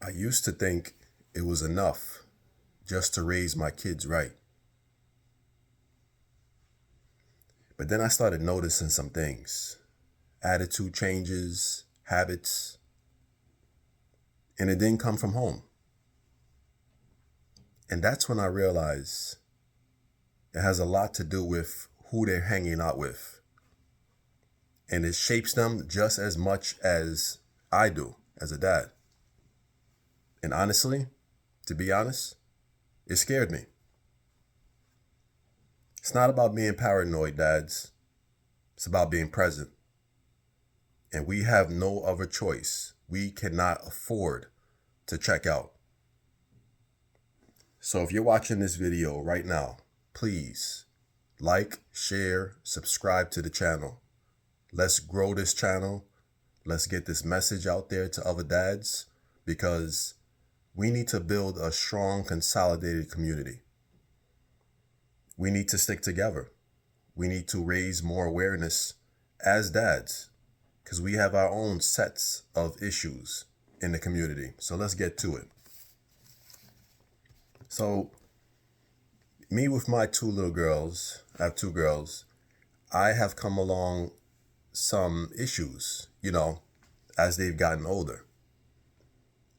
I used to think it was enough just to raise my kids right. But then I started noticing some things, attitude changes, habits, and it didn't come from home. And that's when I realized it has a lot to do with who they're hanging out with. And it shapes them just as much as I do as a dad. And honestly, to be honest, it scared me. It's not about being paranoid, dads. It's about being present. And we have no other choice. We cannot afford to check out. So if you're watching this video right now, please like, share, subscribe to the channel. Let's grow this channel. Let's get this message out there to other dads because we need to build a strong, consolidated community. We need to stick together. We need to raise more awareness as dads because we have our own sets of issues in the community. So let's get to it. So me with my two little girls, I have two girls, I have come along some issues, as they've gotten older.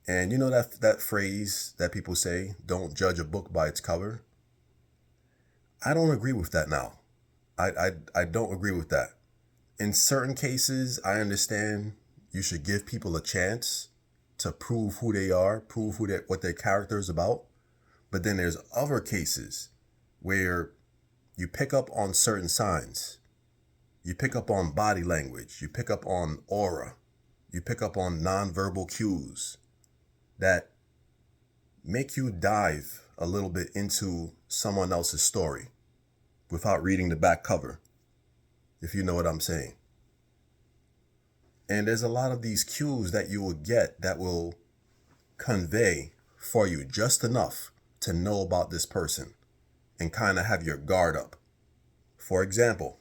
And you know that phrase that people say, don't judge a book by its cover? I don't agree with that now. I don't agree with that. In certain cases, I understand you should give people a chance to prove who they are, prove what their character is about. But then there's other cases where you pick up on certain signs. You pick up on body language. You pick up on aura. You pick up on nonverbal cues that make you dive a little bit into someone else's story without reading the back cover, if you know what I'm saying. And there's a lot of these cues that you will get that will convey for you just enough to know about this person and kind of have your guard up. For example,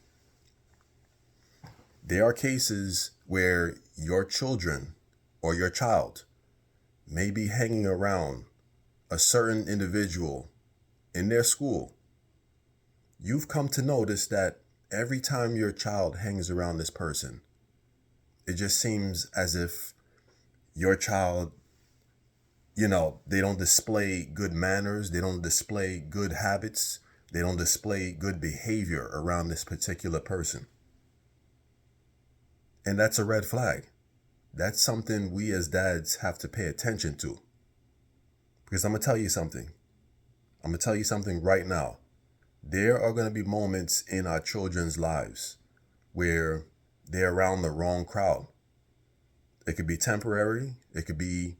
there are cases where your children or your child may be hanging around a certain individual in their school. You've come to notice that every time your child hangs around this person, it just seems as if your child, they don't display good manners, they don't display good habits, they don't display good behavior around this particular person. And that's a red flag. That's something we as dads have to pay attention to. Because I'm going to tell you something. I'm going to tell you something right now. There are going to be moments in our children's lives where they're around the wrong crowd. It could be temporary. It could be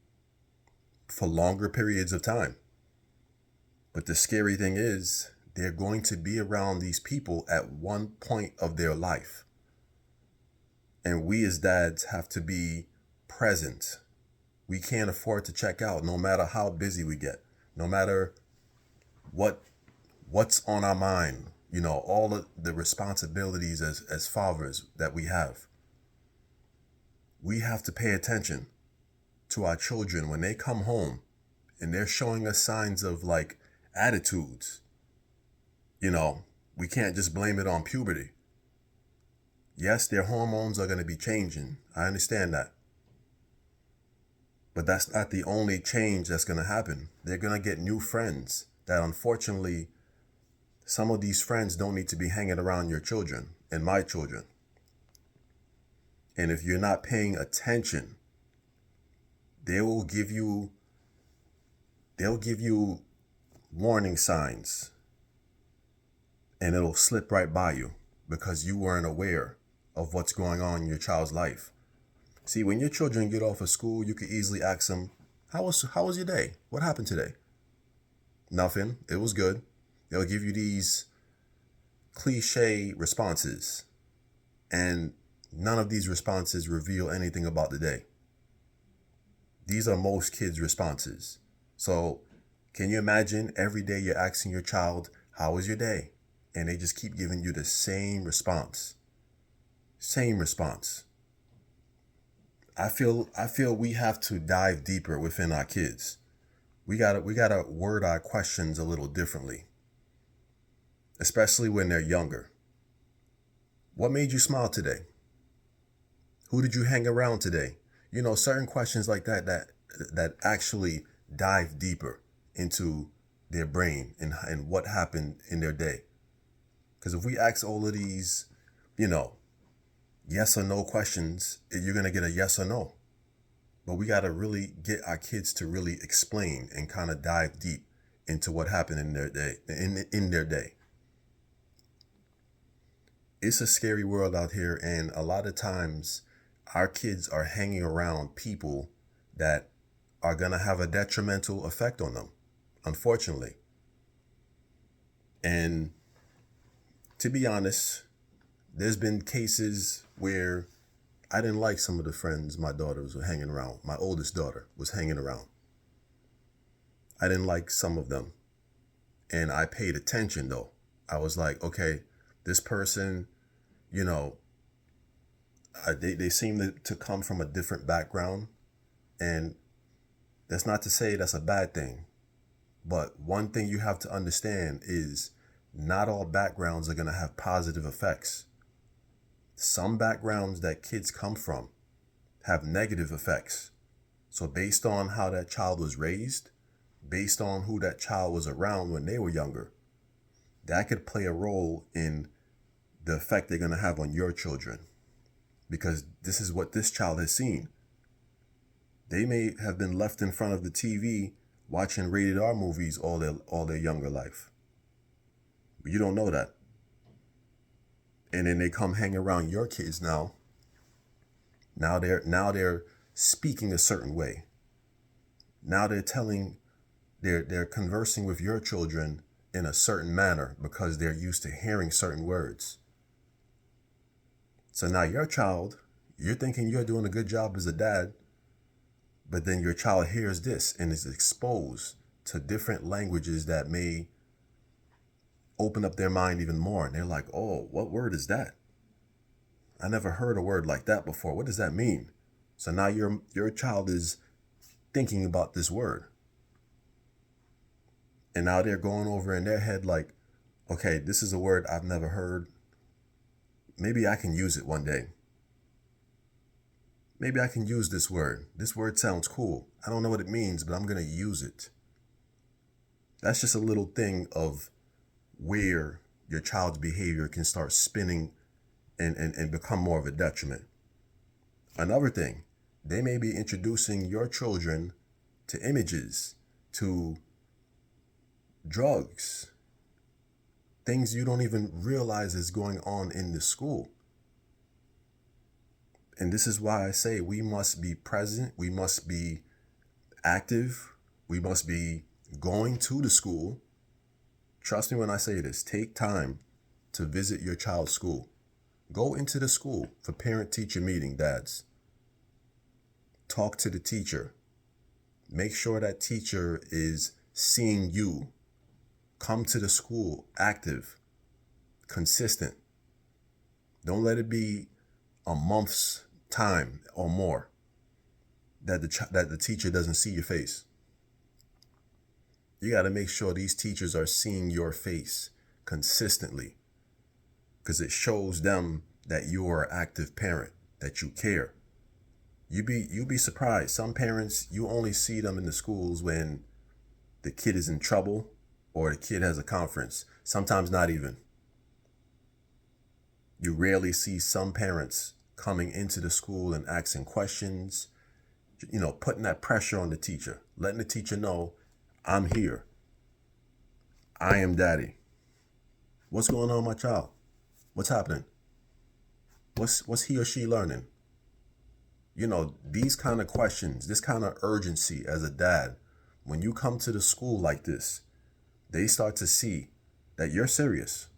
for longer periods of time. But the scary thing is, they're going to be around these people at one point of their life. And we as dads have to be present. We can't afford to check out no matter how busy we get, no matter what's on our mind, all of the responsibilities as fathers that we have. We have to pay attention to our children when they come home and they're showing us signs of attitudes. We can't just blame it on puberty. Yes, their hormones are going to be changing. I understand that. But that's not the only change that's going to happen. They're going to get new friends that unfortunately, some of these friends don't need to be hanging around your children and my children. And if you're not paying attention, they'll give you warning signs and it'll slip right by you because you weren't aware of what's going on in your child's life. See, when your children get off of school, you could easily ask them, how was your day? What happened today? Nothing. It was good. They'll give you these cliche responses, and none of these responses reveal anything about the day. These are most kids' responses. So can you imagine every day you're asking your child, how was your day? And they just keep giving you the same response. Same response. I feel we have to dive deeper within our kids. We gotta word our questions a little differently, especially when they're younger. What made you smile today? Who did you hang around today? Certain questions like that actually dive deeper into their brain and what happened in their day. Because if we ask all of these, you know, yes or no questions, you're gonna get a yes or no. But we gotta really get our kids to really explain and kind of dive deep into what happened in their day. In their day, it's a scary world out here, and a lot of times, our kids are hanging around people that are gonna have a detrimental effect on them, unfortunately. And to be honest, there's been cases where I didn't like some of the friends my daughters were hanging around. My oldest daughter was hanging around. I didn't like some of them. And I paid attention though. I was like, okay, this person, you know, they seem to come from a different background. And that's not to say that's a bad thing. But one thing you have to understand is not all backgrounds are going to have positive effects. Some backgrounds that kids come from have negative effects. So based on how that child was raised, based on who that child was around when they were younger, that could play a role in the effect they're going to have on your children. Because this is what this child has seen. They may have been left in front of the TV watching rated R movies all their younger life. But you don't know that. And then they come hang around your kids now. Now they're speaking a certain way. Now they're conversing with your children in a certain manner because they're used to hearing certain words. So now your child, you're thinking you're doing a good job as a dad, but then your child hears this and is exposed to different languages that may open up their mind even more. And they're like, oh, what word is that? I never heard a word like that before. What does that mean? So now your child is thinking about this word. And now they're going over in their head like, okay, this is a word I've never heard. Maybe I can use it one day. Maybe I can use this word. This word sounds cool. I don't know what it means, but I'm going to use it. That's just a little thing of where your child's behavior can start spinning and become more of a detriment. Another thing, they may be introducing your children to images, to drugs, things you don't even realize is going on in the school. And this is why I say we must be present, we must be active, we must be going to the school. Trust me when I say this, take time to visit your child's school. Go into the school for parent-teacher meeting, dads. Talk to the teacher. Make sure that teacher is seeing you. Come to the school active, consistent. Don't let it be a month's time or more that the teacher doesn't see your face. You got to make sure these teachers are seeing your face consistently, because it shows them that you are an active parent, that you care. You'll be surprised. Some parents, you only see them in the schools when the kid is in trouble or the kid has a conference. Sometimes not even. You rarely see some parents coming into the school and asking questions, putting that pressure on the teacher, letting the teacher know, I'm here. I am daddy. What's going on with my child? What's happening? What's he or she learning? These kind of questions, this kind of urgency as a dad, when you come to the school like this, they start to see that you're serious.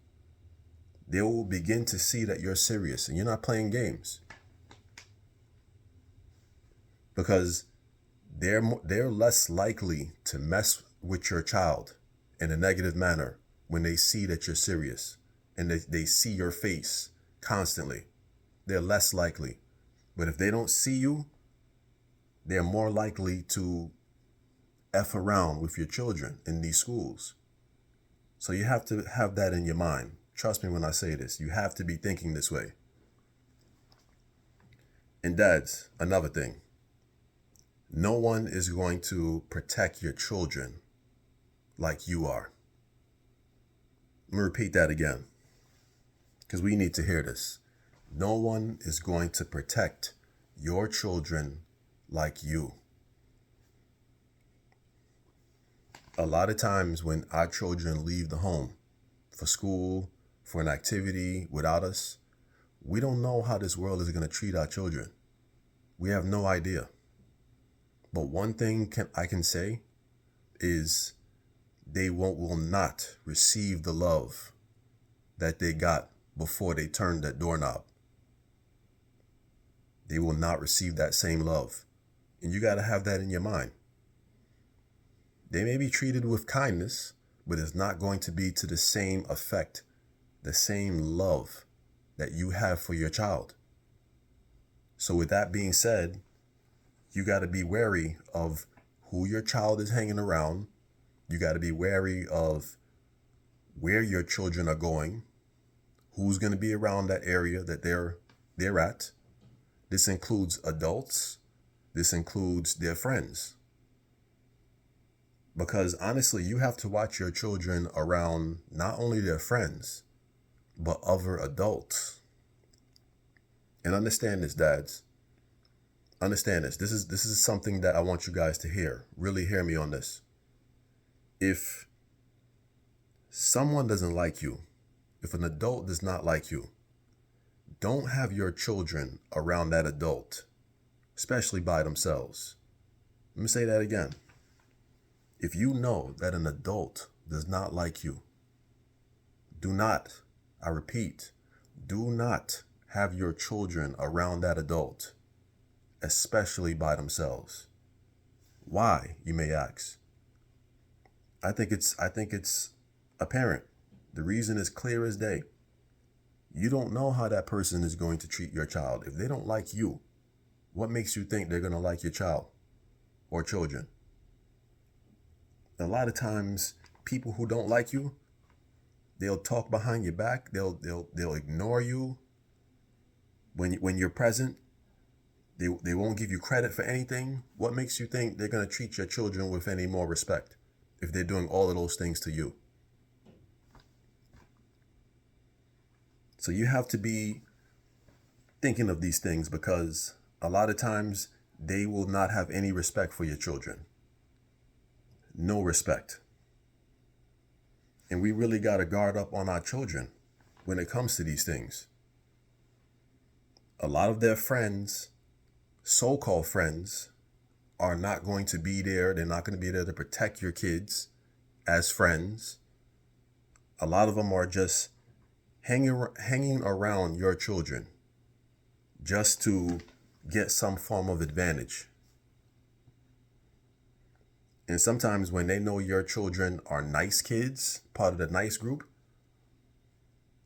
They will begin to see that you're serious and you're not playing games. Because they're less likely to mess with your child in a negative manner when they see that you're serious and they see your face constantly. They're less likely. But if they don't see you, they're more likely to F around with your children in these schools. So you have to have that in your mind. Trust me when I say this. You have to be thinking this way. And dads, another thing. No one is going to protect your children like you are. Let me repeat that again, because we need to hear this. No one is going to protect your children like you. A lot of times when our children leave the home for school, for an activity without us, we don't know how this world is going to treat our children. We have no idea. But one thing I can say is they will not receive the love that they got before they turned that doorknob. They will not receive that same love. And you got to have that in your mind. They may be treated with kindness, but it's not going to be to the same effect, the same love that you have for your child. So with that being said, you got to be wary of who your child is hanging around. You got to be wary of where your children are going, who's going to be around that area that they're at. This includes adults. This includes their friends. Because honestly, you have to watch your children around not only their friends, but other adults. And understand this, dads. Understand this. This is something that I want you guys to hear. Really hear me on this. If someone doesn't like you, if an adult does not like you, don't have your children around that adult, especially by themselves. Let me say that again. If you know that an adult does not like you, do not, I repeat, do not have your children around that adult, especially by themselves. Why, you may ask? I think it's apparent. The reason is clear as day. You don't know how that person is going to treat your child. If they don't like you, what makes you think they're going to like your child or children? A lot of times, people who don't like you, they'll talk behind your back. They'll ignore you when you're present. They won't give you credit for anything. What makes you think they're going to treat your children with any more respect if they're doing all of those things to you? So you have to be thinking of these things, because a lot of times they will not have any respect for your children. No respect. And we really got to guard up on our children when it comes to these things. A lot of their friends, so-called friends, are not going to be there. They're not going to be there to protect your kids as friends. A lot of them are just hanging around your children just to get some form of advantage. And sometimes when they know your children are nice kids, part of the nice group,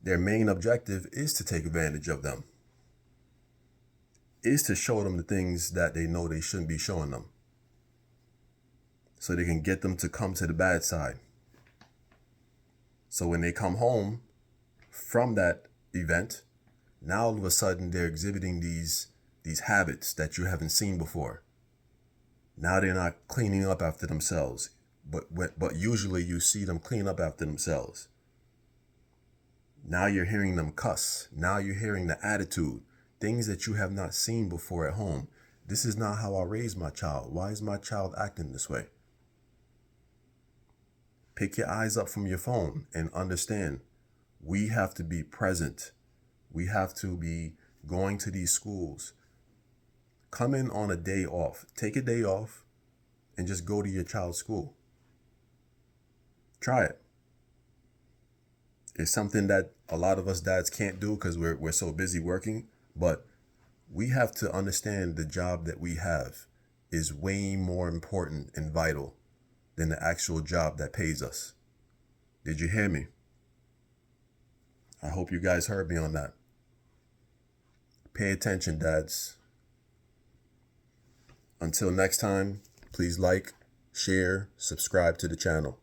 their main objective is to take advantage of them, is to show them the things that they know they shouldn't be showing them, so they can get them to come to the bad side. So when they come home from that event, now all of a sudden they're exhibiting these habits that you haven't seen before. Now they're not cleaning up after themselves, but usually you see them clean up after themselves. Now you're hearing them cuss. Now you're hearing the attitude, things that you have not seen before at home. This is not how I raised my child. Why is my child acting this way? Pick your eyes up from your phone and understand, we have to be present. We have to be going to these schools. Come in on a day off. Take a day off and just go to your child's school. Try it. It's something that a lot of us dads can't do because we're so busy working, but we have to understand the job that we have is way more important and vital than the actual job that pays us. Did you hear me? I hope you guys heard me on that. Pay attention, dads. Until next time, please like, share, subscribe to the channel.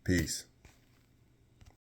Peace.